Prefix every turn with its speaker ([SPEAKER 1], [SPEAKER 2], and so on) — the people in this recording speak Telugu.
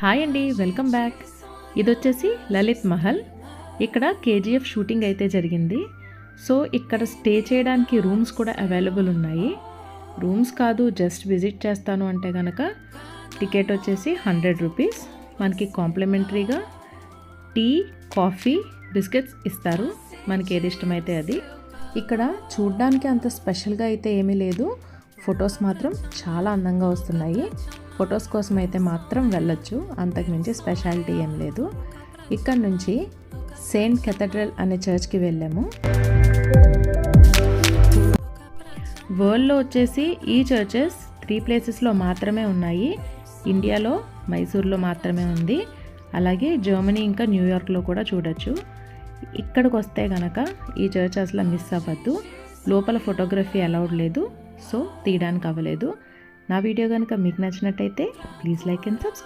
[SPEAKER 1] హాయ్ అండి, వెల్కమ్ బ్యాక్. ఇది వచ్చేసి లలిత్ మహల్. ఇక్కడ కేజీఎఫ్ షూటింగ్ అయితే జరిగింది. సో ఇక్కడ స్టే చేయడానికి రూమ్స్ కూడా అవైలబుల్ ఉన్నాయి. రూమ్స్ కాదు, జస్ట్ విజిట్ చేస్తాను అంటే కనుక టికెట్ వచ్చేసి 100 రూపీస్. మనకి కాంప్లిమెంటరీగా టీ, కాఫీ, బిస్కెట్స్ ఇస్తారు. మనకి ఏది ఇష్టమైతే అది. ఇక్కడ చూడ్డానికి అంత స్పెషల్గా అయితే ఏమీ లేదు. ఫొటోస్ మాత్రం చాలా అందంగా వస్తున్నాయి. ఫొటోస్ కోసం అయితే మాత్రం వెళ్ళొచ్చు, అంతకుమించి స్పెషాలిటీ ఏం లేదు. ఇక్కడ నుంచి సెయింట్ కేథడ్రల్ అనే చర్చ్కి వెళ్ళాము. వరల్డ్లో వచ్చేసి ఈ చర్చెస్ 3 ప్లేసెస్లో మాత్రమే ఉన్నాయి. ఇండియాలో మైసూర్లో మాత్రమే ఉంది. అలాగే జర్మనీ ఇంకా న్యూయార్క్లో కూడా చూడొచ్చు. ఇక్కడికి వస్తే కనుక ఈ చర్చ్ అసలు మిస్ అవ్వద్దు. లోపల ఫోటోగ్రఫీ అలౌడ్ లేదు, సో తీయడానికి అవ్వలేదు. నా వీడియో కనుక మీకు నచ్చినట్టయితే ప్లీజ్ లైక్ అండ్ సబ్స్క్రైబ్.